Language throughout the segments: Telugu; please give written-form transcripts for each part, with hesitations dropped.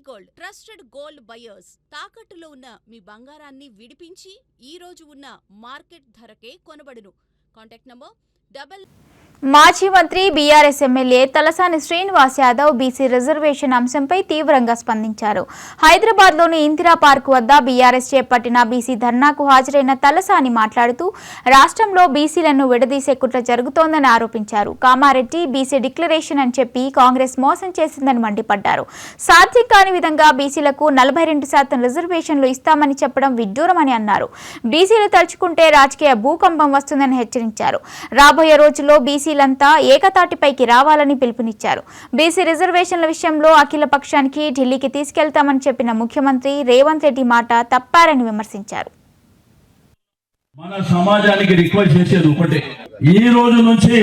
గోల్డ్ ట్రస్టెడ్ గోల్డ్ బయర్స్ తాకట్టులో ఉన్న మీ బంగారాన్ని విడిపించి ఈ రోజు ఉన్న మార్కెట్ ధరకే కొనబడును. కాంటాక్ట్ నంబర్ మాజీ మంత్రి BRS MLA Talasani Srinivas Yadav BC reservation అంశంపై తీవ్రంగా స్పందించారు. హైదరాబాద్లోని ఇందిరా పార్క్ వద్ద బీఆర్ఎస్ చేపట్టిన బీసీ ధర్నాకు హాజరైన తలసాని మాట్లాడుతూ రాష్ట్రంలో బీసీలను విడదీసే కుట్ర జరుగుతోందని ఆరోపించారు. కామారెడ్డి బీసీ డిక్లరేషన్ అని చెప్పి కాంగ్రెస్ మోసం చేసిందని మండిపడ్డారు. సాధ్యం కాని విధంగా బీసీలకు 42% రిజర్వేషన్లు ఇస్తామని చెప్పడం విడ్డూరమని అన్నారు. బీసీలు తలుచుకుంటే రాజకీయ భూకంపం వస్తుందని హెచ్చరించారు. రాబోయే రోజుల్లో బీసీలంతా ఏకతాటిపైకి రావాలని పిలుపునిచ్చారు. బీసీ రిజర్వేషన్ల విషయంలో అఖిల పక్షానికి ఢిల్లీకి తీసుకెళ్తామని చెప్పిన ముఖ్యమంత్రి రేవంత్ రెడ్డి మాట తప్పారని విమర్శించారు. మన సమాజానికి రిక్వెస్ట్ చేసేది ఒకటే, ఈ రోజు నుంచి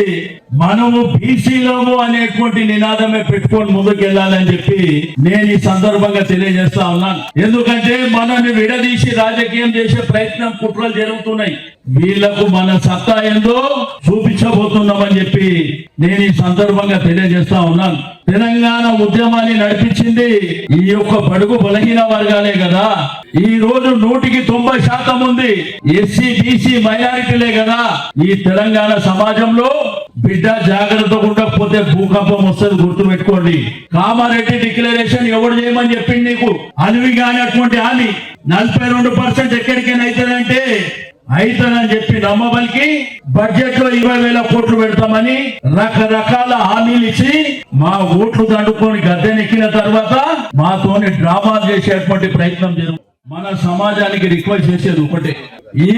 మనము బీసీలము అనేటువంటి నినాదమే పెట్టుకొని ముందుకు వెళ్ళాలని చెప్పి నేను ఈ సందర్భంగా తెలియజేస్తా ఉన్నాను. ఎందుకంటే మనల్ని విడదీసి రాజకీయం చేసే ప్రయత్నం కుట్రలు జరుగుతున్నాయి. వీళ్లకు మన సత్తా ఏందో చూపించబోతున్నామని చెప్పి నేను ఈ సందర్భంగా తెలియజేస్తా ఉన్నాను. తెలంగాణ ఉద్యమాన్ని నడిపించింది ఈ యొక్క బడుగు బలహీన వర్గాలే కదా. ఈ రోజు 100% ఉంది ఎస్సీ బీసీ మైనారిటీలే కదా. ఈ తెలంగాణ సమాజంలో బిడ్డ జాగ్రత్తగా ఉండకపోతే భూకంపం వస్తుంది, గుర్తు పెట్టుకోండి. కామారెడ్డి డిక్లరేషన్ ఎవరు చేయమని చెప్పింది నీకు? అలివి కానటువంటి హామీ 42% ఎక్కడికైనా అవుతుందంటే అయితేనని చెప్పి నమ్మబలికి బడ్జెట్ లో 20,000 కోట్లు పెడతామని రకరకాల హామీలు ఇచ్చి మా ఓట్లు దండుకొని గద్దెనెక్కిన తర్వాత మాతోని డ్రామాలు చేసేటువంటి ప్రయత్నం జరుగుతుంది. మన సమాజానికి రిక్వెస్ట్ చేసేది ఒకటే, ఈ